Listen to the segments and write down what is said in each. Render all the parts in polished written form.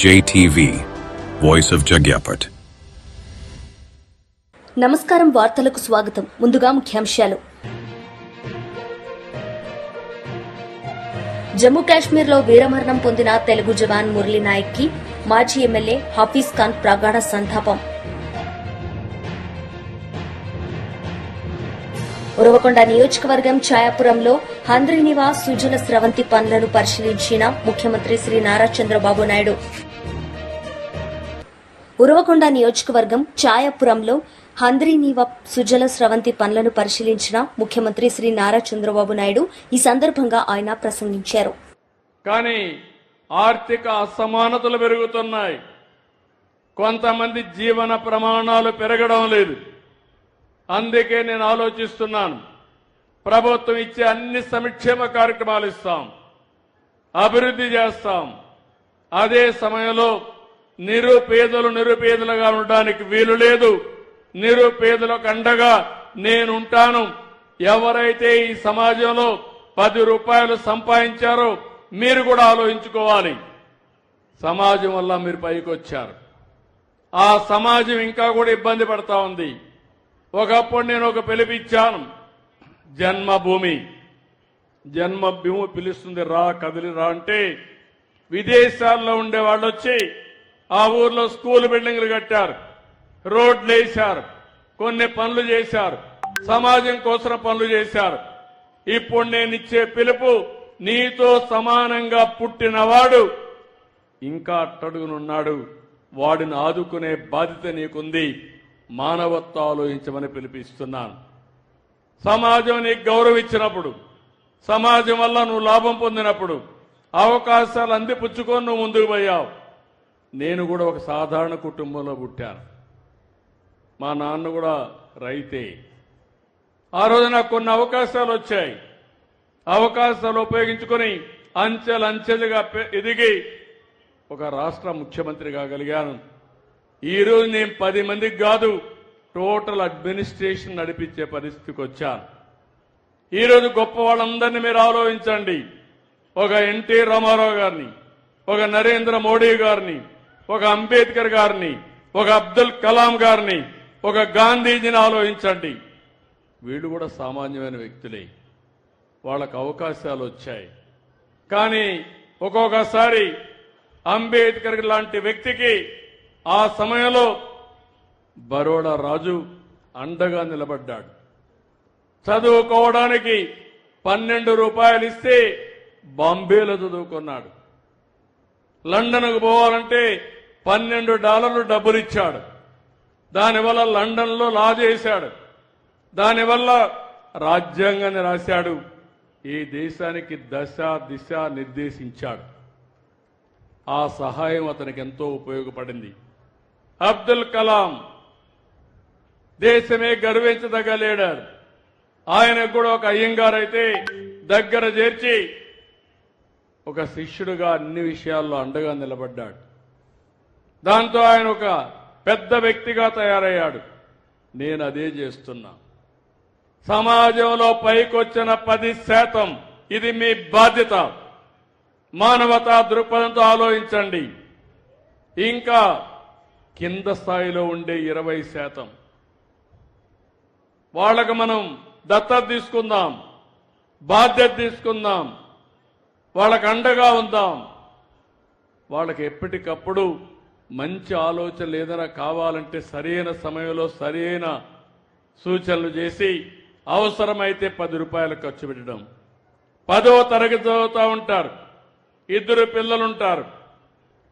JTV, Voice of Jagyapet. నమస్కారం. వార్తలకు స్వాగతం. ముందుగా ముఖ్యాంశాలు. జమ్మూ కాశ్మీర్లో వీరమరణం పొందిన తెలుగు జవాన్ మురళీ నాయక్ కి మాజీ ఎమ్మెల్యే హఫీజ్ ఖాన్ ప్రగాఢ సంతాపం. ఉరవకొండ నియోజకవర్గం ఛాయాపురంలో హంద్రీనివాస్ సుజల స్రవంతి పనులను పరిశీలించిన ముఖ్యమంత్రి శ్రీ నారా చంద్రబాబు నాయుడు. ఉరవకొండ నియోజకవర్గం ఛాయాపురంలో హంద్రీనివా సుజల స్రవంతి పనులను పరిశీలించిన ముఖ్యమంత్రి శ్రీ నారా చంద్రబాబు నాయుడు ఈ సందర్భంగా ఆయన ప్రసంగించారు. కానీ ఆర్థిక అసమానతలు పెరుగుతున్నాయి. కొంతమంది జీవన ప్రమాణాలు పెరగడం లేదు. అందుకే నేను ఆలోచిస్తున్నాను, ప్రభుత్వం ఇచ్చే అన్ని సంక్షేమ కార్యక్రమాలు ఇస్తాం, అభివృద్ధి చేస్తాం. అదే సమయంలో నిరుపేదలుగా ఉండడానికి వీలు లేదు. నిరుపేదలకు అండగా నేనుంటాను. ఎవరైతే ఈ సమాజంలో 10 రూపాయలు సంపాదించారో మీరు కూడా ఆలోచించుకోవాలి. సమాజం వల్ల మీరు పైకి వచ్చారు. ఆ సమాజం ఇంకా కూడా ఇబ్బంది పడతా ఉంది. ఒకప్పుడు నేను ఒక పిలిపిచ్చాను, జన్మభూమి పిలుస్తుంది, రా కదిలి రా అంటే విదేశాల్లో ఉండే వాళ్ళు వచ్చి ఆ ఊర్లో స్కూల్ బిల్డింగ్లు కట్టారు, రోడ్లు వేశారు, కొన్ని పనులు చేశారు, సమాజం కోసం పనులు చేశారు. ఇప్పుడు నేను ఇచ్చే పిలుపు, నీతో సమానంగా పుట్టినవాడు ఇంకా అట్టడుగునున్నాడు, వాడిని ఆదుకునే బాధ్యత నీకుంది. మానవత్వం ఆలోచించమని పిలిపిస్తున్నాను. సమాజం నీకు గౌరవించినప్పుడు, సమాజం వల్ల నువ్వు లాభం పొందినప్పుడు అవకాశాలు అందిపుచ్చుకొని నువ్వు ముందుకు పోయావు. నేను కూడా ఒక సాధారణ కుటుంబంలో పుట్టాను. మా నాన్న కూడా రైతే. ఆ రోజు నాకు కొన్ని అవకాశాలు వచ్చాయి. అవకాశాలు ఉపయోగించుకొని అంచెలుగా ఎదిగి ఒక రాష్ట్ర ముఖ్యమంత్రి కాగలిగాను. ఈరోజు నేను 10 మందికి కాదు, టోటల్ అడ్మినిస్ట్రేషన్ నడిపించే పరిస్థితికి వచ్చాను. ఈరోజు గొప్ప వాళ్ళందరినీ మీరు ఆలోచించండి. ఒక ఎన్టీ రామారావు గారిని, ఒక నరేంద్ర మోడీ గారిని, ఒక అంబేద్కర్ గారిని, ఒక అబ్దుల్ కలాం గారిని, ఒక గాంధీజీని ఆలోచించండి. వీళ్ళు కూడా సామాన్యమైన వ్యక్తులే. వాళ్ళకు అవకాశాలు వచ్చాయి. కానీ ఒక్కొక్కసారి అంబేద్కర్ లాంటి వ్యక్తికి ఆ సమయంలో బరోడా రాజు అండగా నిలబడ్డాడు. చదువుకోవడానికి 12 రూపాయలు ఇస్తే బాంబేలో చదువుకున్నాడు. లండన్కు పోవాలంటే $12 డబ్బులు ఇచ్చాడు. దానివల్ల లండన్లో లా చేశాడు. దానివల్ల రాజ్యాంగాన్ని రాశాడు. ఈ దేశానికి దశ దిశ నిర్దేశించాడు. ఆ సహాయం అతనికి ఎంతో ఉపయోగపడింది. అబ్దుల్ కలాం దేశమే గర్వించదగ్గ లీడర్. ఆయనకు కూడా ఒక అయ్యంగారైతే దగ్గర చేర్చి ఒక శిష్యుడుగా అన్ని విషయాల్లో అండగా నిలబడ్డాడు. దాంతో ఆయన ఒక పెద్ద వ్యక్తిగా తయారయ్యాడు. నేను అదే చేస్తున్నా. సమాజంలో పైకొచ్చిన 10%, ఇది మీ బాధ్యత. మానవతా దృక్పథంతో ఆలోచించండి. ఇంకా కింద స్థాయిలో ఉండే 20%, వాళ్ళకు మనం దత్తత తీసుకుందాం, బాధ్యత తీసుకుందాం, వాళ్ళకు అండగా ఉందాం. వాళ్ళకి ఎప్పటికప్పుడు మంచి ఆలోచనలు ఏదైనా కావాలంటే సరైన సమయంలో సరైన సూచనలు చేసి అవసరమైతే 10 రూపాయలు ఖర్చు పెట్టడం. 10వ తరగతి చదువుతూ ఉంటారు, 2 పిల్లలుంటారు.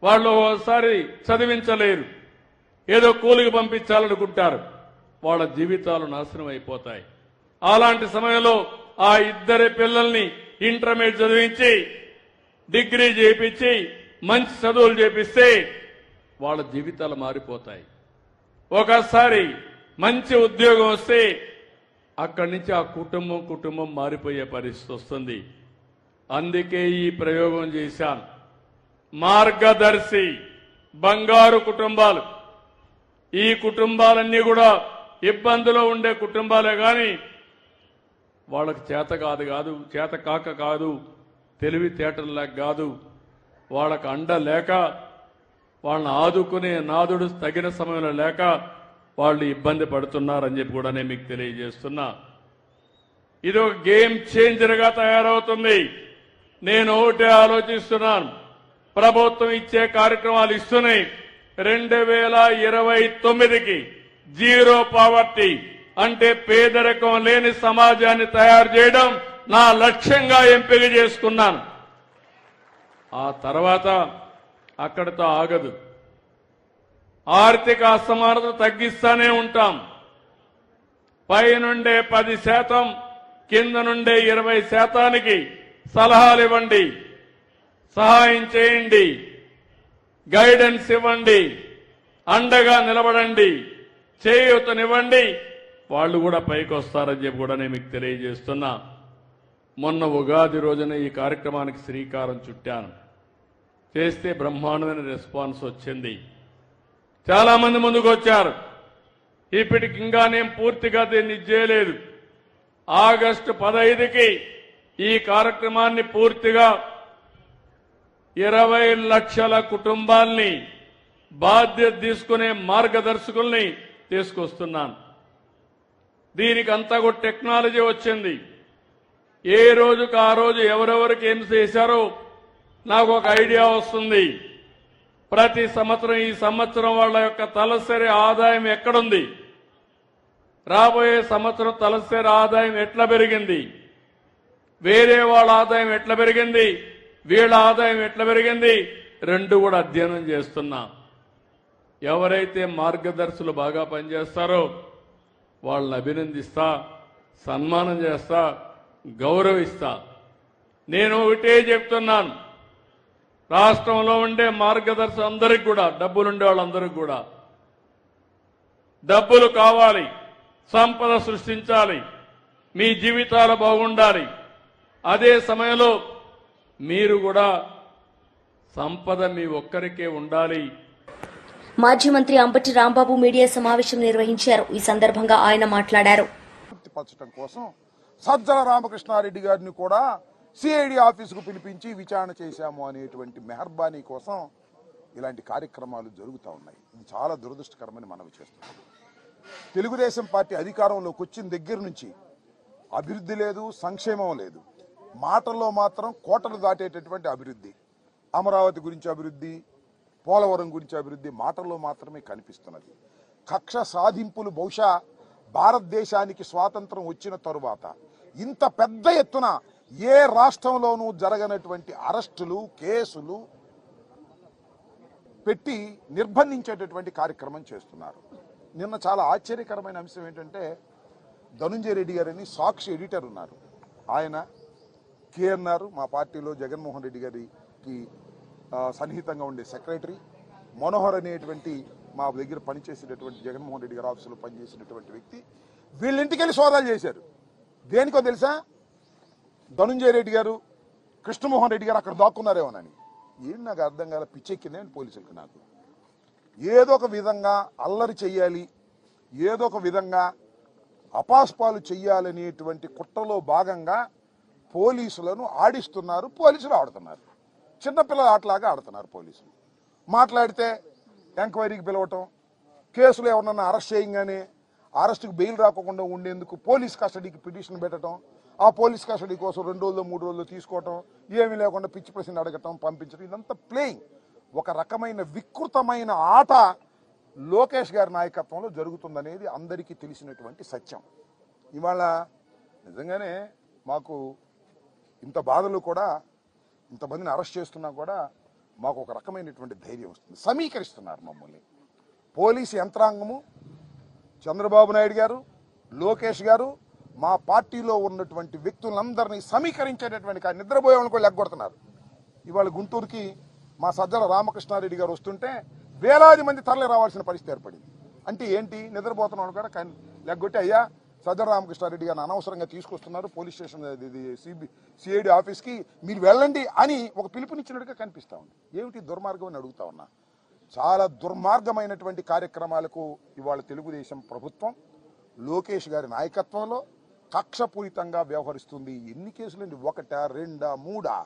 వాళ్ళు ఒకసారి చదివించలేరు, ఏదో కూలికి పంపించాలనుకుంటారు. వాళ్ళ జీవితాలు నాశనం అయిపోతాయి. అలాంటి సమయంలో ఆ 2 పిల్లల్ని ఇంటర్మీడియట్ చదివించి డిగ్రీ చేయించి మంచి చదువులు చేపిస్తే వాళ్ళ జీవితాలు మారిపోతాయి. ఒకసారి మంచి ఉద్యోగం వస్తే అక్కడి నుంచి ఆ కుటుంబం మారిపోయే పరిస్థితి వస్తుంది. అందుకే ఈ ప్రయోగం చేశాను. మార్గదర్శి బంగారు కుటుంబాలు. ఈ కుటుంబాలన్నీ కూడా ఇబ్బందులో ఉండే కుటుంబాలే కానీ వాళ్ళకి చేత కాక కాదు, తెలివితేటల్లాగా కాదు, వాళ్ళకు అండ లేక వాళ్ళని ఆదుకునే నాదుడు తగిన సమయంలో లేక వాళ్ళు ఇబ్బంది పడుతున్నారని చెప్పి కూడా నేను మీకు తెలియజేస్తున్నా. ఇది ఒక గేమ్ చేంజర్గా తయారవుతుంది. నేను ఒకటే ఆలోచిస్తున్నాను, ప్రభుత్వం ఇచ్చే కార్యక్రమాలు ఇస్తున్నాయి. 2029కి జీరో పావర్టీ అంటే పేదరికం లేని సమాజాన్ని తయారు చేయడం నా లక్ష్యంగా ఎంపిక చేసుకున్నాను. ఆ తర్వాత అక్కడితో ఆగదు. ఆర్థిక అసమానత తగ్గిస్తానే ఉంటాం. పైనుండే 10%, కింద నుండే 20%కి సలహాలు ఇవ్వండి, సహాయం చేయండి, గైడెన్స్ ఇవ్వండి, అండగా నిలబడండి, చేయూతనివ్వండి. వాళ్ళు కూడా పైకి వస్తారని చెప్పి కూడా నేను మీకు తెలియజేస్తున్నా. మొన్న ఉగాది రోజున ఈ కార్యక్రమానికి శ్రీకారం చుట్టాను. చేస్తే బ్రహ్మాండమైన రెస్పాన్స్ వచ్చింది. చాలా మంది ముందుకు వచ్చారు. ఇప్పటికి ఇంకా నేను పూర్తిగా దీన్ని చేయలేదు. ఆగస్టు 15కి ఈ కార్యక్రమాన్ని పూర్తిగా 20 లక్షల కుటుంబాల్ని బాధ్యత తీసుకునే మార్గదర్శకుల్ని తీసుకొస్తున్నాను. దీనికి అంతా కూడా టెక్నాలజీ వచ్చింది. ఏ రోజుకు ఆ రోజు ఎవరెవరికి ఏం చేశారో నాకు ఒక ఐడియా వస్తుంది. ప్రతి సంవత్సరం ఈ సంవత్సరం వాళ్ళ యొక్క తలసరి ఆదాయం ఎక్కడుంది, రాబోయే సంవత్సరం తలసరి ఆదాయం ఎట్లా పెరిగింది, వేరే వాళ్ళ ఆదాయం ఎట్లా పెరిగింది, వీళ్ళ ఆదాయం ఎట్లా పెరిగింది, రెండు కూడా అధ్యయనం చేస్తున్నా. ఎవరైతే మార్గదర్శులు బాగా పనిచేస్తారో వాళ్ళని అభినందిస్తా, సన్మానం చేస్తా, గౌరవిస్తా. నేను ఒకటే చెప్తున్నాను, రాష్ట్రంలో ఉండే మార్గదర్శకులు అందరికి కూడా, డబ్బులుండే వాళ్ళందరికీ కూడా డబ్బులు కావాలి, సంపద సృష్టించాలి, మీ జీవితాలు బాగుండాలి. అదే సమయంలో మీరు కూడా సంపద మీ ఒక్కరికే ఉండాలి. మాజీ మంత్రి అంబటి రాంబాబు మీడియా సమావేశం నిర్వహించారు. ఈ సందర్భంగా ఆయన మాట్లాడారు. కోసం సజ్జల రామకృష్ణారెడ్డి గారిని కూడా సిఐడి ఆఫీసుకు పిలిపించి విచారణ చేశాము అనేటువంటి మెహర్బానీ కోసం ఇలాంటి కార్యక్రమాలు జరుగుతూ ఉన్నాయి. ఇది చాలా దురదృష్టకరమని మనవి చేస్తున్నాం. తెలుగుదేశం పార్టీ అధికారంలోకి వచ్చిన దగ్గర నుంచి అభివృద్ధి లేదు, సంక్షేమం లేదు. మాటల్లో మాత్రం కోటలు దాటేటటువంటి అభివృద్ధి, అమరావతి గురించి అభివృద్ధి, పోలవరం గురించి అభివృద్ధి మాటల్లో మాత్రమే కనిపిస్తున్నది. కక్ష సాధింపులు బహుశా భారతదేశానికి స్వాతంత్రం వచ్చిన తరువాత ఇంత పెద్ద ఎత్తున ఏ రాష్ట్రంలోనూ జరగనటువంటి అరెస్టులు, కేసులు పెట్టి నిర్బంధించేటటువంటి కార్యక్రమం చేస్తున్నారు. నిన్న చాలా ఆశ్చర్యకరమైన అంశం ఏంటంటే, ధనుంజయ రెడ్డి గారని సాక్షి ఎడిటర్ ఉన్నారు. ఆయన కేఎన్ఆర్, మా పార్టీలో జగన్మోహన్ రెడ్డి గారికి సన్నిహితంగా ఉండే సెక్రటరీ, మనోహర్ అనేటువంటి మా దగ్గర పనిచేసేటటువంటి జగన్మోహన్ రెడ్డి గారి ఆఫీసులో పనిచేసినటువంటి వ్యక్తి, వీళ్ళింటికి వెళ్ళి సోదాలు చేశారు. దేనికో తెలుసా? ధనుంజయ రెడ్డి గారు, కృష్ణమోహన్ రెడ్డి గారు అక్కడ దాక్కున్నారేమోనని. ఏం నాకు అర్థం కాల, పిచ్చెక్కిందే పోలీసులకు. నాకు ఏదో ఒక విధంగా అల్లరి చెయ్యాలి, ఏదో ఒక విధంగా అపాస్పాలు చెయ్యాలనేటువంటి కుట్రలో భాగంగా పోలీసులను ఆడిస్తున్నారు. పోలీసులు ఆడుతున్నారు, చిన్నపిల్లల ఆటలాగా ఆడుతున్నారు. పోలీసులు మాట్లాడితే ఎంక్వైరీకి పిలవటం, కేసులు ఎవరన్నా అరెస్ట్ చేయగానే అరెస్టుకు బెయిల్ రాకుండా ఉండేందుకు పోలీస్ కస్టడీకి పిటిషన్ పెట్టడం, ఆ పోలీస్ కస్టడీ కోసం 2 రోజులు 3 రోజులు తీసుకోవటం, ఏమీ లేకుండా పిచ్చి ప్రశ్న అడగటం, పంపించడం, ఇదంతా ప్లేయింగ్. ఒక రకమైన వికృతమైన ఆట లోకేష్ గారి నాయకత్వంలో జరుగుతుందనేది అందరికీ తెలిసినటువంటి సత్యం. ఇవాళ నిజంగానే మాకు ఇంత బాధలు కూడా, ఇంతమందిని అరెస్ట్ చేస్తున్నా కూడా మాకు ఒక రకమైనటువంటి ధైర్యం వస్తుంది. సమీకరిస్తున్నారు మమ్మల్ని పోలీసు యంత్రాంగము, చంద్రబాబు నాయుడు గారు, లోకేష్ గారు, మా పార్టీలో ఉన్నటువంటి వ్యక్తులందరినీ సమీకరించేటటువంటి నిద్రపోయే వాళ్ళని కూడా లెగ్గొడుతున్నారు. ఇవాళ గుంటూరుకి మా సజ్జల రామకృష్ణారెడ్డి గారు వస్తుంటే వేలాది మంది తరలి రావాల్సిన పరిస్థితి ఏర్పడింది. అంటే ఏంటి? నిద్రపోతున్నాడు కూడా లెగ్గొట్టి, అయ్యా సజ్జల రామకృష్ణారెడ్డి గారిని అనవసరంగా తీసుకొస్తున్నారు పోలీస్ స్టేషన్ సిఐడి ఆఫీస్కి, మీరు వెళ్ళండి అని ఒక పిలుపునిచ్చినట్టుగా కనిపిస్తూ ఉంది. ఏమిటి దుర్మార్గం అని అడుగుతా ఉన్నా. చాలా దుర్మార్గమైనటువంటి కార్యక్రమాలకు ఇవాళ తెలుగుదేశం ప్రభుత్వం లోకేష్ గారి నాయకత్వంలో కక్షపూరితంగా వ్యవహరిస్తుంది. ఎన్ని కేసులండి? 1, 2, 3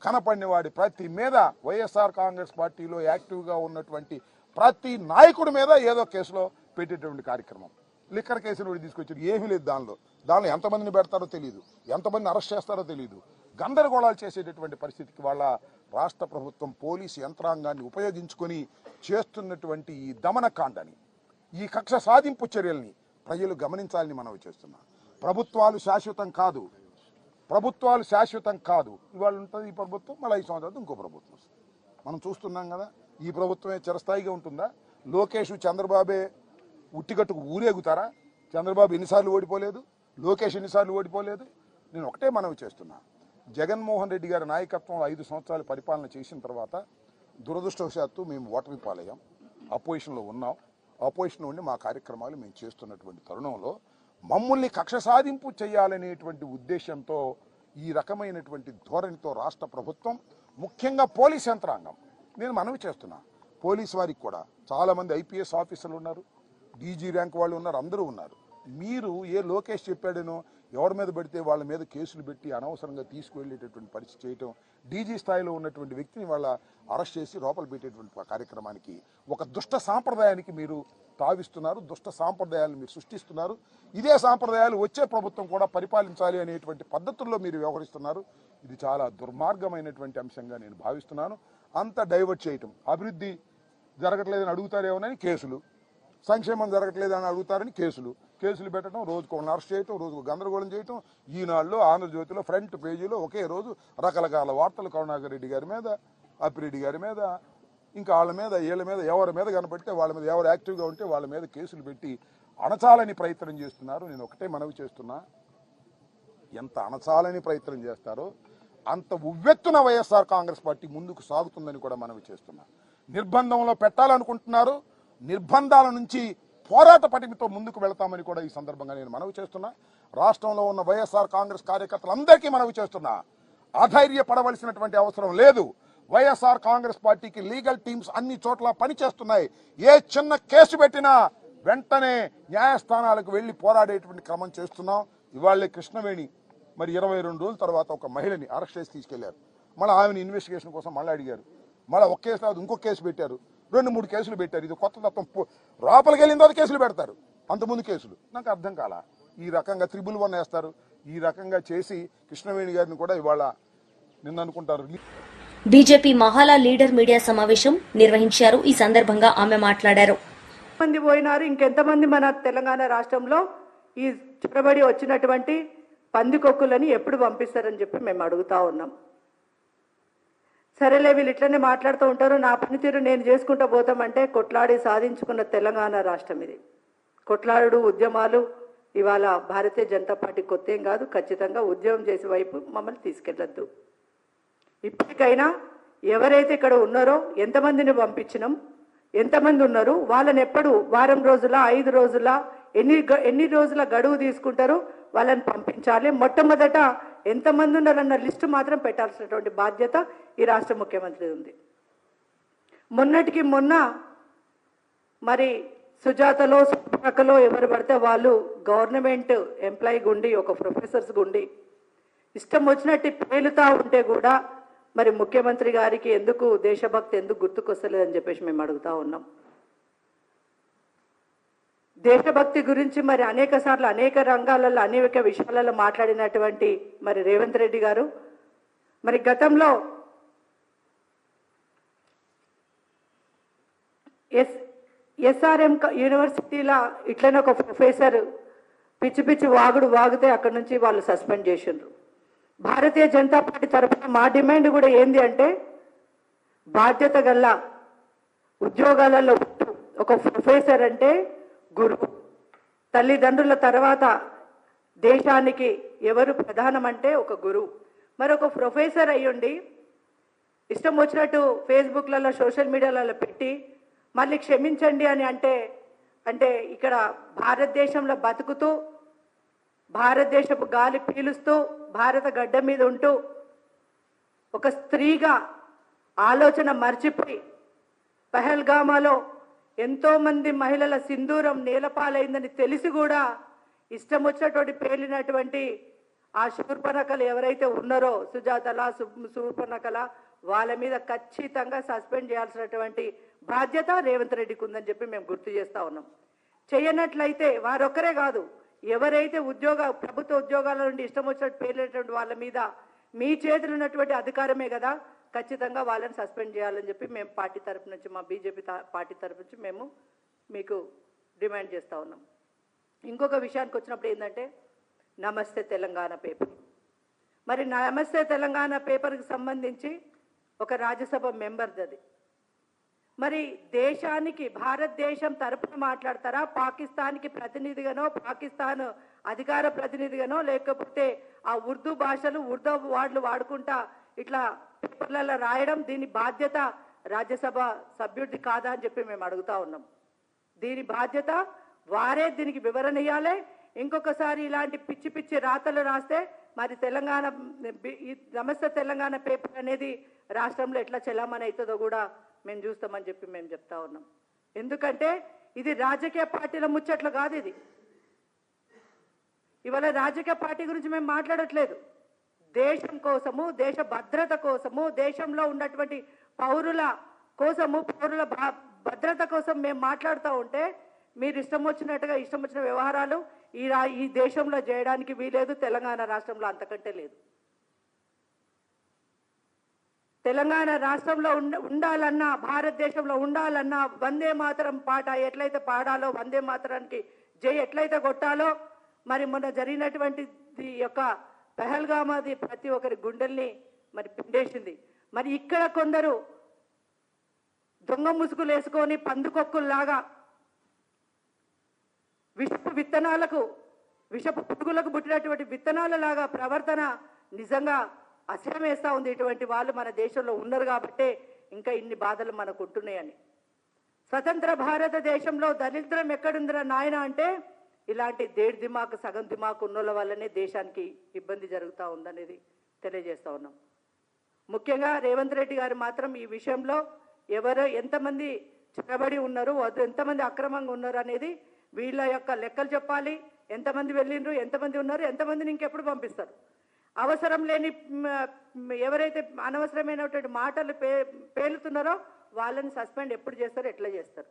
కనపడిన వాడి ప్రతి మీద వైఎస్ఆర్ కాంగ్రెస్ పార్టీలో యాక్టివ్గా ఉన్నటువంటి ప్రతి నాయకుడి మీద ఏదో కేసులో పెట్టేటువంటి కార్యక్రమం. లిక్కర్ కేసును కూడా తీసుకొచ్చారు, ఏమీ లేదు దానిలో ఎంతమందిని పెడతారో తెలియదు, ఎంతమందిని అరెస్ట్ చేస్తారో తెలియదు. గందరగోళాలు చేసేటటువంటి పరిస్థితికి వాళ్ళ రాష్ట్ర ప్రభుత్వం పోలీసు యంత్రాంగాన్ని ఉపయోగించుకొని చేస్తున్నటువంటి ఈ దమనకాండని, ఈ కక్ష సాధింపు చర్యల్ని ప్రజలు గమనించాలని మనవి చేస్తున్నాం. ప్రభుత్వాలు శాశ్వతం కాదు. ఇవాళ ఉంటుంది ఈ ప్రభుత్వం, మళ్ళీ 5 సంవత్సరాలు ఇంకో ప్రభుత్వం వస్తుంది. మనం చూస్తున్నాం కదా, ఈ ప్రభుత్వమే చిరస్థాయిగా ఉంటుందా? లోకేష్ చంద్రబాబే ఉట్టిగట్టుకు ఊరేగుతారా? చంద్రబాబు ఎన్నిసార్లు ఓడిపోలేదు, లోకేష్ ఎన్నిసార్లు ఓడిపోలేదు. నేను ఒకటే మనవి చేస్తున్నా, జగన్మోహన్ రెడ్డి గారి నాయకత్వంలో 5 సంవత్సరాలు పరిపాలన చేసిన తర్వాత దురదృష్టవశాత్తు మేము ఓటమి పాలయ్యాం, అపోజిషన్లో ఉన్నాం. అపోజిషన్లో ఉండి మా కార్యక్రమాలు మేము చేస్తున్నటువంటి తరుణంలో మమ్మల్ని కక్ష సాధింపు చేయాలనేటువంటి ఉద్దేశంతో ఈ రకమైనటువంటి ధోరణితో రాష్ట్ర ప్రభుత్వం, ముఖ్యంగా పోలీస్ యంత్రాంగం, నేను మనవి చేస్తున్నా, పోలీస్ వారికి కూడా చాలామంది ఐపీఎస్ ఆఫీసర్లు ఉన్నారు, డీజీ ర్యాంక్ వాళ్ళు ఉన్నారు, అందరూ ఉన్నారు. మీరు ఏ లోకేష్ చెప్పాడనో ఎవరి మీద పడితే వాళ్ళ మీద కేసులు పెట్టి అనవసరంగా తీసుకువెళ్ళేటటువంటి పరిస్థితి చేయటం, డీజీ స్థాయిలో ఉన్నటువంటి వ్యక్తిని వాళ్ళ అరెస్ట్ చేసి లోపల పెట్టేటువంటి కార్యక్రమానికి ఒక దుష్ట సాంప్రదాయానికి మీరు తావిస్తున్నారు, దుష్ట సాంప్రదాయాలను మీరు సృష్టిస్తున్నారు. ఇదే సాంప్రదాయాలు వచ్చే ప్రభుత్వం కూడా పరిపాలించాలి అనేటువంటి పద్ధతుల్లో మీరు వ్యవహరిస్తున్నారు. ఇది చాలా దుర్మార్గమైనటువంటి అంశంగా నేను భావిస్తున్నాను. అంత డైవర్ట్ చేయటం, అభివృద్ధి జరగట్లేదని అడుగుతారేమోనని కేసులు, సంక్షేమం జరగట్లేదని అడుగుతారని కేసులు పెట్టడం, రోజుకు ఒకరిని అరెస్ట్ చేయటం, రోజుకు గందరగోళం చేయటం. ఈనాడులో, ఆంధ్రజ్యోతిలో ఫ్రంట్ పేజీలో ఒకే రోజు రకరకాల వార్తలు కరుణాకర్ రెడ్డి గారి మీద, అప్పిరెడ్డి గారి మీద, ఇంకా వాళ్ళ మీద వీళ్ళ మీద ఎవరి మీద కనపడితే వాళ్ళ మీద, ఎవరు యాక్టివ్గా ఉంటే వాళ్ళ మీద కేసులు పెట్టి అణచాలని ప్రయత్నం చేస్తున్నారు. నేను ఒకటే మనవి చేస్తున్నా, ఎంత అణచాలని ప్రయత్నం చేస్తారో అంత ఉవ్వెత్తున వైఎస్ఆర్ కాంగ్రెస్ పార్టీ ముందుకు సాగుతుందని కూడా మనవి చేస్తున్నా. నిర్బంధంలో పెట్టాలనుకుంటున్నారు, నిర్బంధాల నుంచి పోరాట పటిమతో ముందుకు వెళతామని కూడా ఈ సందర్భంగా నేను మనవి చేస్తున్నా. రాష్ట్రంలో ఉన్న వైఎస్ఆర్ కాంగ్రెస్ కార్యకర్తలందరికీ మనవి చేస్తున్నా, అధైర్యపడవలసినటువంటి అవసరం లేదు. వైఎస్ఆర్ కాంగ్రెస్ పార్టీకి లీగల్ టీమ్స్ అన్ని చోట్ల పనిచేస్తున్నాయి. ఏ చిన్న కేసు పెట్టినా వెంటనే న్యాయస్థానాలకు వెళ్లి పోరాడేటువంటి క్రమం చేస్తున్నాం. ఇవాళ కృష్ణవేణి మరి 22 రోజుల తర్వాత ఒక మహిళని అరెస్ట్ చేసి తీసుకెళ్లారు. మళ్ళీ ఆమెను ఇన్వెస్టిగేషన్ కోసం మళ్ళీ అడిగారు. మళ్ళీ ఒక కేసు తర్వాత ఇంకో కేసు పెట్టారు, 2-3 కేసులు పెట్టారు. ఇది కొత్త తత్వం. లోపలికి వెళ్ళిన తర్వాత కేసులు పెడతారు, అంతకుముందు కేసులు. నాకు అర్థం కాల. ఈ రకంగా 311 వేస్తారు. ఈ రకంగా చేసి కృష్ణవేణి గారిని కూడా ఇవాళ నిన్న అనుకుంటారు. బీజేపీ మహిళా లీడర్ మీడియా సమావేశం నిర్వహించారు. ఈ సందర్భంగా ఆమె మాట్లాడారు. మంది పోయినారు, ఇంకెంతమంది మన తెలంగాణ రాష్ట్రంలో ఈ చొరబడి వచ్చినటువంటి పందికొక్కులని ఎప్పుడు పంపిస్తారని చెప్పి మేము అడుగుతా ఉన్నాం. సరేలే, వీళ్ళు ఇట్లనే మాట్లాడుతూ ఉంటారు, నా పనితీరు నేను చేసుకుంటూ పోతామంటే కొట్లాడి సాధించుకున్న తెలంగాణ రాష్ట్రం ఇది. కొట్లాడు ఉద్యమాలు ఇవాళ భారతీయ జనతా పార్టీ కొత్త ఏం కాదు. ఖచ్చితంగా ఉద్యమం చేసే వైపు మమ్మల్ని తీసుకెళ్లొద్దు. ఇప్పటికైనా ఎవరైతే ఇక్కడ ఉన్నారో, ఎంతమందిని పంపించినాం, ఎంతమంది ఉన్నారు, వాళ్ళని ఎప్పుడు వారం రోజుల 5 రోజుల ఎన్ని రోజుల గడువు తీసుకుంటారో వాళ్ళని పంపించాలి. మొట్టమొదట ఎంతమంది ఉన్నారన్న లిస్టు మాత్రం పెట్టాల్సినటువంటి బాధ్యత ఈ రాష్ట్ర ముఖ్యమంత్రి ఉంది. మొన్నటికి మొన్న మరి సుజాతలో, సుప్రకలో ఎవరు పడితే వాళ్ళు గవర్నమెంట్ ఎంప్లాయీ గుండి, ఒక ప్రొఫెసర్స్ గుండి ఇష్టం వచ్చినట్టు పేలుతా ఉంటే కూడా మరి ముఖ్యమంత్రి గారికి ఎందుకు దేశభక్తి ఎందుకు గుర్తుకొస్తలేదని చెప్పేసి మేము అడుగుతా ఉన్నాం. దేశభక్తి గురించి మరి అనేక సార్లు అనేక రంగాలలో అనేక విషయాలలో మాట్లాడినటువంటి మరి రేవంత్ రెడ్డి గారు మరి గతంలో ఎస్ఆర్ఎం యూనివర్సిటీలో ఇట్లనే ఒక ప్రొఫెసర్ పిచ్చి వాగితే అక్కడి నుంచి వాళ్ళు సస్పెండ్ చేసిండ్రు. భారతీయ జనతా పార్టీ తరఫున మా డిమాండ్ కూడా ఏంది అంటే, బాధ్యత గల ఉద్యోగాలలో ఒక ప్రొఫెసర్ అంటే గురువు. తల్లిదండ్రుల తర్వాత దేశానికి ఎవరు ప్రధానమంటే ఒక గురువు. మరి ఒక ప్రొఫెసర్ అయ్యుండి ఇష్టం వచ్చినట్టు ఫేస్బుక్లలో, సోషల్ మీడియాలలో పెట్టి మళ్ళీ క్షమించండి అని అంటే ఇక్కడ భారతదేశంలో బతుకుతూ, భారతదేశపు గాలి పీలుస్తూ, భారత గడ్డ మీద ఉంటూ ఒక స్త్రీగా ఆలోచన మర్చిపోయి పహల్గామాలో ఎంతోమంది మహిళల సింధూరం నేలపాలైందని తెలిసి కూడా ఇష్టం వచ్చినటువంటి పేలినటువంటి ఆ శూర్పణఖలు ఎవరైతే ఉన్నారో సుజాతల శూర్పణఖల వాళ్ళ మీద ఖచ్చితంగా సస్పెండ్ చేయాల్సినటువంటి బాధ్యత రేవంత్ రెడ్డికి ఉందని చెప్పి మేము గుర్తు చేస్తా ఉన్నాం. చేయనట్లయితే వారొక్కరే కాదు, ఎవరైతే ప్రభుత్వ ఉద్యోగాల నుండి ఇష్టం వచ్చినట్టు పేర్లేటువంటి వాళ్ళ మీద మీ చేతులు ఉన్నటువంటి అధికారమే కదా, ఖచ్చితంగా వాళ్ళని సస్పెండ్ చేయాలని చెప్పి మేము పార్టీ తరపు నుంచి, మా బీజేపీ పార్టీ తరపు నుంచి మేము మీకు డిమాండ్ చేస్తూ ఉన్నాం. ఇంకొక విషయానికి వచ్చినప్పుడు ఏంటంటే నమస్తే తెలంగాణ పేపర్. మరి నమస్తే తెలంగాణ పేపర్కి సంబంధించి ఒక రాజ్యసభ మెంబర్ది అది. మరి దేశానికి భారతదేశం తరపున మాట్లాడతారా, పాకిస్తాన్కి ప్రతినిధిగానో, పాకిస్తాన్ అధికార ప్రతినిధిగానో, లేకపోతే ఆ ఉర్దూ భాషలు ఉర్దూ వాళ్ళు వాడుకుంటా ఇట్లా పేపర్లలో రాయడం, దీని బాధ్యత రాజ్యసభ సభ్యుడిది కాదా అని చెప్పి మేము అడుగుతా ఉన్నాం. దీని బాధ్యత వారే దీనికి వివరణ ఇవ్వాలి. ఇంకొకసారి ఇలాంటి పిచ్చి పిచ్చి రాతలు రాస్తే మరి తెలంగాణ నమస్తే తెలంగాణ పేపర్ అనేది రాష్ట్రంలో ఎట్లా చెల్లమని అవుతుందో కూడా మేము చూస్తామని చెప్పి మేము చెప్తా ఉన్నాం. ఎందుకంటే ఇది రాజకీయ పార్టీల ముచ్చట్లు కాదు. ఇది ఇవాళ రాజకీయ పార్టీ గురించి మేము మాట్లాడట్లేదు. దేశం కోసము, దేశ భద్రత కోసము, దేశంలో ఉన్నటువంటి పౌరుల కోసము, పౌరుల భద్రత కోసం మేము మాట్లాడుతూ ఉంటే మీరు ఇష్టం వచ్చినట్టుగా ఇష్టం వచ్చిన వ్యవహారాలు ఈ దేశంలో చేయడానికి వీలేదు. తెలంగాణ రాష్ట్రంలో అంతకంటే లేదు. తెలంగాణ రాష్ట్రంలో ఉండాలన్నా, భారతదేశంలో ఉండాలన్నా వందే మాతరం పాట ఎట్లయితే పాడాలో, వందే మాతరానికి జై ఎట్లయితే కొట్టాలో, మరి మొన్న జరిగినటువంటి యొక్క పెహల్గామాది ప్రతి ఒక్కరి గుండెల్ని మరి పిండేసింది. మరి ఇక్కడ కొందరు దొంగ ముసుగులు వేసుకొని పందుకొక్కుల్లాగా విషపు పురుగులకు పుట్టినటువంటి విత్తనాలలాగా ప్రవర్తన నిజంగా అసహ్యం వేస్తూ ఉంది. ఇటువంటి వాళ్ళు మన దేశంలో ఉన్నారు కాబట్టే ఇంకా ఇన్ని బాధలు మనకు ఉంటున్నాయని. స్వతంత్ర భారతదేశంలో దరిద్రం ఎక్కడుందిరా నాయన అంటే ఇలాంటి దేడ్ దిమాకు, సగం దిమాకు ఉన్నోళ్ళ వల్లనే దేశానికి ఇబ్బంది జరుగుతూ ఉందనేది తెలియజేస్తూ ఉన్నాం. ముఖ్యంగా రేవంత్ రెడ్డి గారు మాత్రం ఈ విషయంలో ఎంతమంది చెరబడి ఉన్నారు, ఎంతమంది అక్రమంగా ఉన్నారు అనేది వీళ్ళ యొక్క లెక్కలు చెప్పాలి. ఎంతమంది వెళ్ళిండ్రు, ఎంతమంది ఉన్నారు, ఎంతమందిని ఇంకెప్పుడు పంపిస్తారు. అవసరం లేని ఎవరైతే అనవసరమైనటువంటి మాటలు పేలుతున్నారో వాళ్ళని సస్పెండ్ ఎప్పుడు చేస్తారు, ఎట్లా చేస్తారు,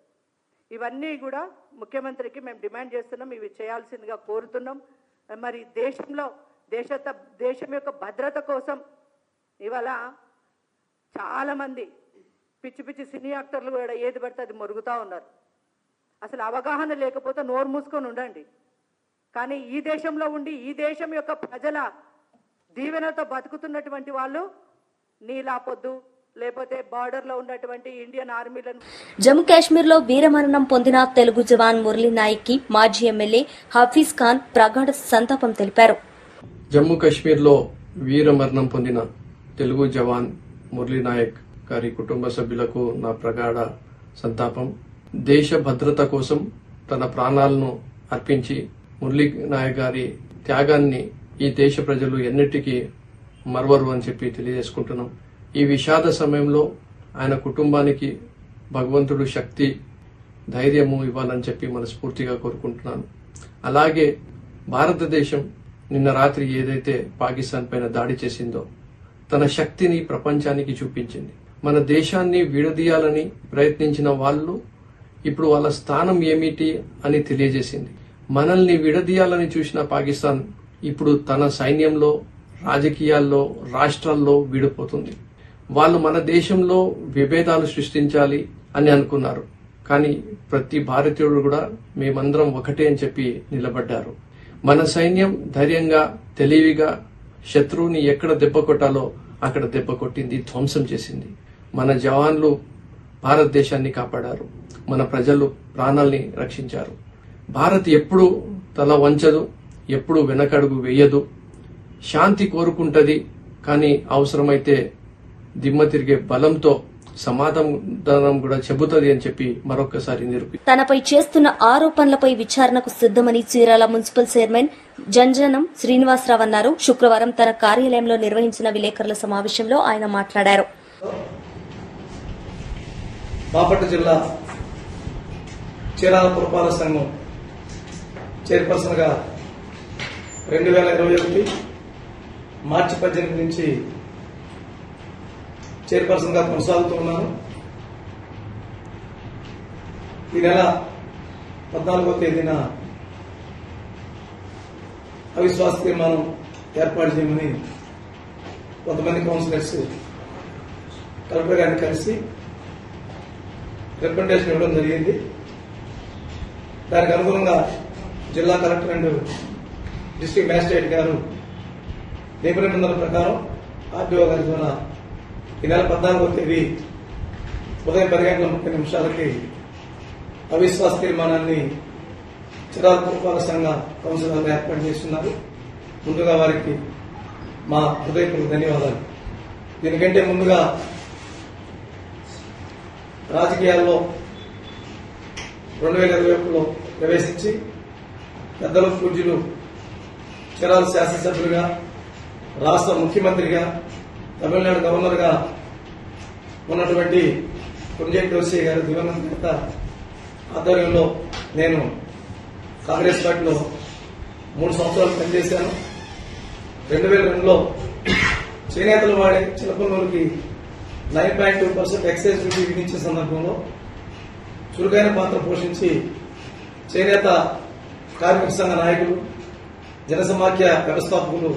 ఇవన్నీ కూడా ముఖ్యమంత్రికి మేము డిమాండ్ చేస్తున్నాం. ఇవి చేయాల్సిందిగా కోరుతున్నాం. మరి దేశం యొక్క భద్రత కోసం ఇవాళ చాలామంది పిచ్చి పిచ్చి సినీ యాక్టర్లు కూడా ఏది పడితే అది మొరుగుతూ ఉన్నారు. అసలు అవగాహన లేకపోతే నోరు మూసుకొని ఉండండి. కానీ ఈ దేశంలో ఉండి ఈ దేశం యొక్క ప్రజల దీవెనతో బతుకుతున్నటువంటి వాళ్ళు నీలాపొద్దు, లేకపోతే బార్డర్లో ఉన్నటువంటి ఇండియన్ ఆర్మీలను. జమ్మూ కాశ్మీర్లో వీరమరణం పొందిన తెలుగు జవాన్ మురళీ నాయక్ కి మాజీ ఎమ్మెల్యే హఫీజ్ ఖాన్ ప్రగాఢ సంతాపం తెలిపారు. జమ్మూ కాశ్మీర్లో వీరమరణం పొందిన తెలుగు జవాన్ మురళీ నాయక్ గారి కుటుంబ సభ్యులకు నా ప్రగాఢ సంతాపం. దేశ భద్రత కోసం తన ప్రాణాలను అర్పించి మురళీ నాయక్ గారి త్యాగాన్ని ఈ దేశ ప్రజలు ఎన్నిటికీ మరవరు అని చెప్పి తెలియజేసుకుంటున్నాం. ఈ విషాద సమయంలో ఆయన కుటుంబానికి భగవంతుడు శక్తి, ధైర్యము ఇవ్వాలని చెప్పి మనస్ఫూర్తిగా కోరుకుంటున్నాను. అలాగే భారతదేశం నిన్న రాత్రి ఏదైతే పాకిస్తాన్ పైన దాడి చేసిందో తన శక్తిని ప్రపంచానికి చూపించింది. మన దేశాన్ని విడదీయాలని ప్రయత్నించిన వాళ్ళు ఇప్పుడు వాళ్ళ స్థానం ఏమిటి అని తెలియజేసింది. మనల్ని విడదీయాలని చూసిన పాకిస్తాన్ ఇప్పుడు తన సైన్యంలో, రాజకీయాల్లో, రాష్ట్రాల్లో విడిపోతుంది. వాళ్ళు మన దేశంలో విభేదాలు సృష్టించాలి అని అనుకున్నారు. కానీ ప్రతి భారతీయుడు కూడా మేమందరం ఒకటే అని చెప్పి నిలబడ్డారు. మన సైన్యం ధైర్యంగా, తెలివిగా శత్రువుని ఎక్కడ దెబ్బ కొట్టాలో అక్కడ దెబ్బ కొట్టింది, ధ్వంసం చేసింది. మన జవాన్లు భారతదేశాన్ని కాపాడారు, మన ప్రజలు ప్రాణాల్ని రక్షించారు. భారత్ ఎప్పుడు తల వంచదు, ఎప్పుడు వెనకడుగు వేయదు, శాంతి కోరుకుంటది. కానీ అవసరమైతే దిమ్మ తిరిగే బలంతో సమాధానం కూడా చెబుతుంది అని చెప్పి మరొకసారి తనపై చేస్తున్న ఆరోపణలపై విచారణకు సిద్దమని చీరాల మున్సిపల్ చైర్మన్ జంజనం శ్రీనివాసరావు అన్నారు. శుక్రవారం తన కార్యాలయంలో నిర్వహించిన విలేకరుల సమావేశంలో ఆయన మాట్లాడారు. బాపట్ల జిల్లా చీరాల పురపాలక సంఘం చైర్పర్సన్ గా 2021 మార్చి 18 నుంచి చైర్పర్సన్గా కొనసాగుతూ ఉన్నాను. ఈ నెల 14వ తేదీన అవిశ్వాస తీర్మానం ఏర్పాటు చేయమని కొంతమంది కౌన్సిలర్స్ కలెక్టర్ గారిని కలిసి రికమెండేషన్ ఇవ్వడం జరిగింది. దానికి అనుగుణంగా జిల్లా కలెక్టర్ అండ్ డిస్ట్రిక్ట్ మ్యాజిస్ట్రేట్ గారు నిబంధనల ప్రకారం ఆర్డీఓ గారి ద్వారా ఈ నెల 14వ తేదీ ఉదయం 10:30 అవిశ్వాస తీర్మానాన్ని చిరాల పురపాలక సంఘ కౌన్సిలర్లు ఏర్పాటు చేస్తున్నారు. ముందుగా వారికి మా హృదయపూర్వక ధన్యవాదాలు. దీనికంటే ముందుగా రాజకీయాల్లో 2021లో ప్రవేశించి పెద్దలు పూజ్యులు చిరాల శాసనసభ్యులుగా, రాష్ట్ర ముఖ్యమంత్రిగా, తమిళనాడు గవర్నర్గా ఉన్నటువంటి కుంజేటి రోసయ్య గారు దివంగత నేత ఆధ్వర్యంలో నేను కాంగ్రెస్ పార్టీలో 3 సంవత్సరాలు పనిచేశాను. 2002లో చేనేతలు వాడే చిలకలూరుకి 9.2% ఎక్సైజ్ డ్యూటీ విధించిన సందర్భంలో చురుకైన పాత్ర పోషించి చేనేత కార్మిక సంఘ నాయకులు, జనసమాఖ్య వ్యవస్థాపకులు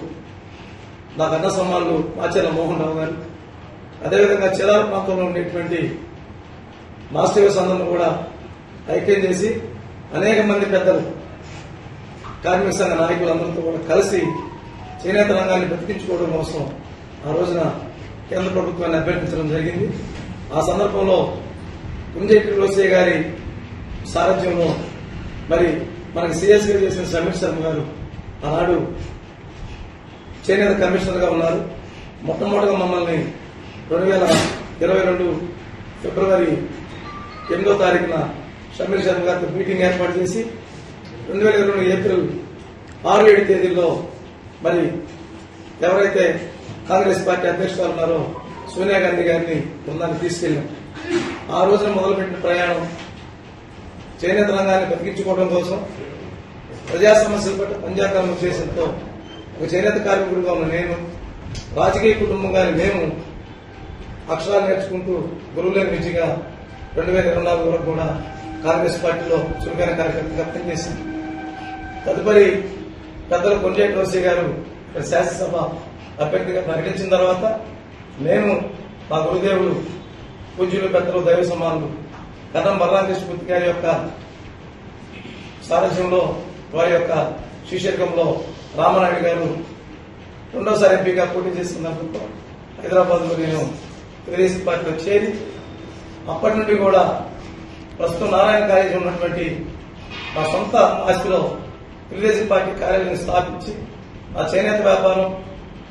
నాకు అన్న సమ్మానులు మాచర్ల మోహన్ రావు గారు, అదేవిధంగా చిరాల ప్రాంతంలో ఉండేటువంటి మాస్టర్స్ అందరిని కూడా ఐక్యం చేసి అనేక మంది పెద్దలు కార్మిక సంఘ నాయకులందరితో కూడా కలిసి చేనేత రంగాన్ని బ్రతికించుకోవడం కోసం ఆ రోజున కేంద్ర ప్రభుత్వాన్ని అభ్యర్థించడం జరిగింది. ఆ సందర్భంలో కుంజేటి రోసయ్య గారి సారథ్యంలో మరి మనకి సీఎస్గా చేసిన సమీర్ శర్మ గారు ఆనాడు చేనేత కమిషనర్గా ఉన్నారు. మొట్టమొదటిగా మమ్మల్ని 2022 ఫిబ్రవరి 8వ తారీఖున సమీర్ శర్మ గారితో మీటింగ్ ఏర్పాటు చేసి 2022 ఏప్రిల్ 6-7 తేదీల్లో మరి ఎవరైతే కాంగ్రెస్ పార్టీ అధ్యక్షురాలు ఉన్నారో సోనియా గాంధీ గారిని బృందాన్ని తీసుకెళ్లాం. ఆ రోజున మొదలుపెట్టిన ప్రయాణం చేనేత రంగాన్ని బతికించుకోవడం కోసం, ప్రజా సమస్యల పట్ల పనిచేద్దామనే ఉద్దేశంతో ఒక చేనేత కార్మికుడిగా ఉన్న నేను, రాజకీయ కుటుంబంగాని మేము అక్షరాలు నేర్చుకుంటూ గురువులేని విద్యగా 2024 వరకు కూడా కాంగ్రెస్ పార్టీలో చురుకైన కార్యకర్తగా పనిచేసింది. తదుపరి పెద్దలు కుంజేటి రోసయ్య గారు శాసనసభ అభ్యర్థిగా ప్రకటించిన తర్వాత నేను మా గురుదేవులు పూజ్యులు పెద్దలు దైవ సమానులు కదం బలరామకృష్ణమూర్తి గారి యొక్క సారథ్యంలో, వారి యొక్క శిష్యర్గంలో రామనాయుడు గారు రెండోసారి ఎంపీగా పోటీ చేస్తున్నప్పుడు హైదరాబాద్ లో నేను తెలుగుదేశం పార్టీలో చేరి అప్పటి నుండి కూడా ప్రస్తుతం నారాయణ కాలేజీ ఉన్నటువంటి మా సొంత ఆస్తిలో తెలుగుదేశం పార్టీ కార్యాలయాన్ని స్థాపించి నా చేనేత వ్యాపారం,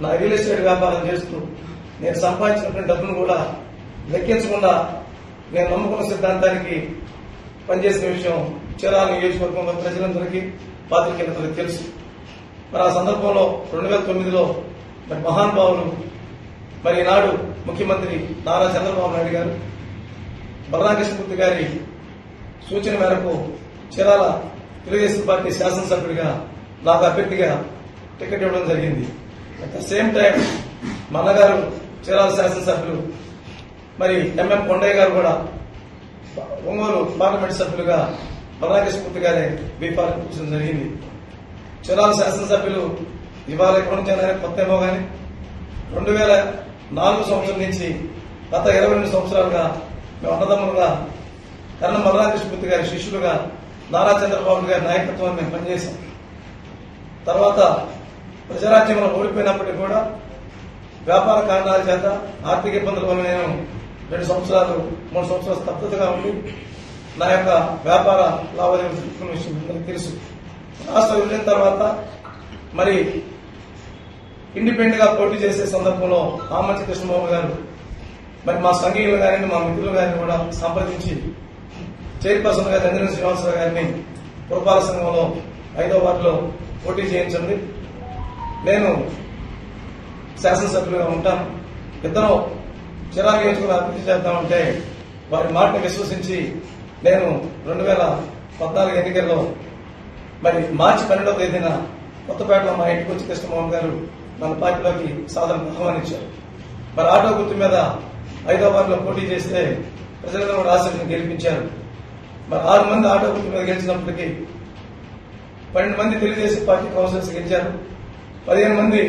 నా రియల్ ఎస్టేట్ వ్యాపారం చేస్తూ నేను సంపాదించినటువంటి డబ్బును కూడా లెక్కించకుండా నేను నమ్ముకున్న సిద్ధాంతానికి పనిచేసిన విషయం చిరాల నియోజకవర్గంలో ప్రజలందరికీ, పాత్రికేయులందరికీ తెలుసు. మరి ఆ సందర్భంలో 2009లో మరి మహానుభావులు మరి ఈనాడు ముఖ్యమంత్రి నారా చంద్రబాబు నాయుడు గారు బలరామకృష్ణమూర్తి గారి సూచన మేరకు చిరాల తెలుగుదేశం పార్టీ శాసనసభ్యుడిగా నాకు అభ్యర్థిగా టికెట్ ఇవ్వడం జరిగింది. అట్ ద సేమ్ టైం మా అన్నగారు చిరాల శాసనసభ్యులు మరి ఎంఎం కొండయ్య గారు కూడా ఒంగోలు పార్లమెంట్ సభ్యులుగా బలరామకృష్ణమూర్తి గారే బీఫారం ఇచ్చడం జరిగింది. చిరాల శాసనసభ్యులు ఇవాళ ఎక్కడి నుంచి అయినా కొత్త ఏమో కానీ 2004 సంవత్సరం నుంచి గత 22 సంవత్సరాలుగా మేము అన్నదమ్ములుగా కరణం బలరామకృష్ణమూర్తి గారి శిష్యులుగా నారా చంద్రబాబు గారి నాయకత్వాన్ని మేము పనిచేశాం. తర్వాత ప్రజారాజ్యంలో ఓడిపోయినప్పటికీ కూడా వ్యాపార కారణాల చేత, ఆర్థిక ఇబ్బందుల వల్ల నేను 2 సంవత్సరాలు 3 సంవత్సరాలు స్తబ్దతగా ఉండి నా యొక్క వ్యాపార లావాదేవీలు చూసుకున్న విషయం అందరికీ తెలుసు. రాష్ట్ర విభజన తర్వాత మరి ఇండిపెండెంట్ గా పోటీ చేసే సందర్భంలో ఆమంచి కృష్ణమోహన్ గారు మరి మా సంఘీయులు గారిని, మా మిత్రులు గారిని కూడా సంప్రదించి చైర్పర్సన్ గా చంద్రన్ శ్రీనివాసరావు గారిని పురపాలక సంఘంలో 5వ వార్డులో పోటీ చేయించండి, నేను శాసనసభ్యులుగా ఉంటాను, ఇద్దరం చిరాల నియోజకవర్గం అభివృద్ధి చేద్దామంటే వారి మాటను విశ్వసించి నేను 2014 ఎన్నికల్లో మరి మార్చి 12వ తేదీన కొత్తపేటలో మా ఇంటికి వచ్చి కృష్ణమోహన్ గారు మన పార్టీలోకి సాధనకు ఆహ్వానించారు. మరి ఆటో గుర్తు మీద హైదరాబాద్లో పోటీ చేస్తే ప్రజలందరూ కూడా ఆశీర్వాదం గెలిపించారు. మరి 6 మంది ఆటో గుర్తు మీద గెలిచినప్పటికీ 12 మంది తెలుగుదేశం పార్టీ కౌన్సిలర్స్ గెలిచారు, 15 మంది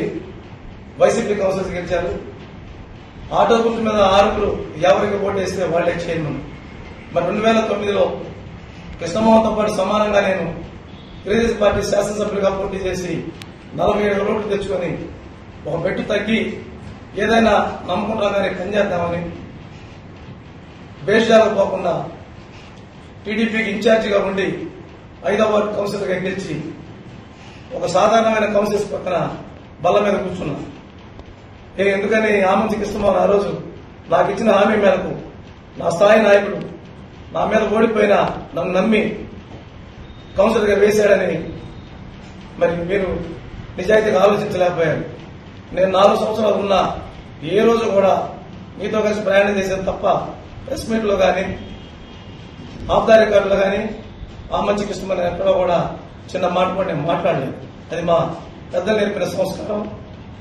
వైసీపీ కౌన్సిలర్స్ గెలిచారు. ఆటో గుర్తు మీద 6 ఎవరికి ఓటేస్తే వాళ్లే చైర్మన్. మరి 2009లో కృష్ణమోహన్తో పాటు సమానంగా నేను తెలుగుదేశం పార్టీ శాసనసభ్యులుగా పోటీ చేసి 47 ఓట్లు తెచ్చుకొని ఒక పెట్టు తగ్గి ఏదైనా నమ్ముకుంటామని పనిచేద్దామని బేషాలకు పోకుండా టీడీపీకి ఇన్ఛార్జిగా ఉండి 5వ వార్డు కౌన్సిలర్గా గెలిచి ఒక సాధారణమైన కౌన్సిలర్స్ పక్కన బల్ల మీద కూర్చున్నా. నేను ఎందుకని ఆమంచి కృష్ణమోహన్ ఆ రోజు నాకు ఇచ్చిన హామీ మేరకు నా స్థాయి నాయకుడు నా మీద ఓడిపోయినా నన్ను నమ్మి కౌన్సిలర్గా వేశాడని మరి మీరు నిజాయితీగా ఆలోచించలేకపోయారు. నేను 4 సంవత్సరాలు ఉన్నా ఏ రోజు కూడా మీతో కలిసి ప్రయాణం చేసేది తప్ప ప్రెస్ మీట్లో కానీ ఆఫ్ ద రికార్డులో కానీ ఆమంచి కృష్ణమోహన్ ఎక్కడో కూడా చిన్న మాట కూడా నేను మాట్లాడలేదు. అది మా పెద్దలు నేర్పిన సంస్కారం,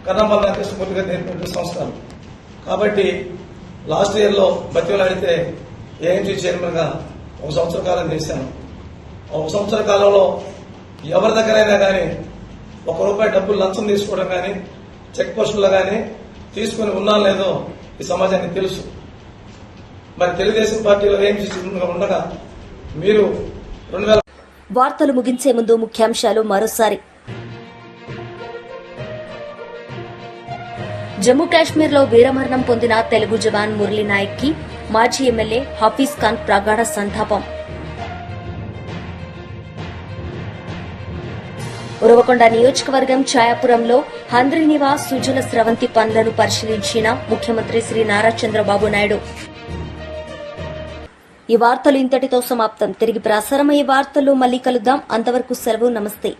కన్నమల్ల కృష్ణమూర్తి గారు నేర్పిన సంస్కారం. కాబట్టి లాస్ట్ ఇయర్లో బతిలాడితే ఏఎంసీ చైర్మన్ గా 1 సంవత్సర కాలం చేశాను. 1 సంవత్సర కాలంలో ఎవరి దగ్గరైనా కానీ ₹1 డబ్బులు లంచం తీసుకోవడం కానీ చెక్ పోస్టుల్లో కానీ తీసుకుని ఉన్నా లేదో ఈ సమాజానికి తెలుసు. మరి తెలుగుదేశం పార్టీలో ఏఎంసీ చైర్మన్ ఉండగా మీరు 2000 వార్తలు ముగించే ముందు ముఖ్యాంశాలు మరోసారి. జమ్మూ కాశ్మీర్లో వీరమరణం పొందిన తెలుగు జవాన్ మురళీ నాయక్ కి మాజీ ఎమ్మెల్యే హఫీజ్ ఖాన్ ప్రగాఢ సంతాపం. ఉరవకొండ నియోజకవర్గం ఛాయాపురంలో హంద్రీనివాస్ సుజల స్రవంతి పనులను పరిశీలించిన ముఖ్యమంత్రి శ్రీ నారా చంద్రబాబు నాయుడు. ఈ వార్తలు ఇంతటితో సమాప్తం. తిరిగి ప్రసారమయ్యే వార్తల్లో మళ్లీ కలుద్దాం. అంతవరకు సెలవు. నమస్తే.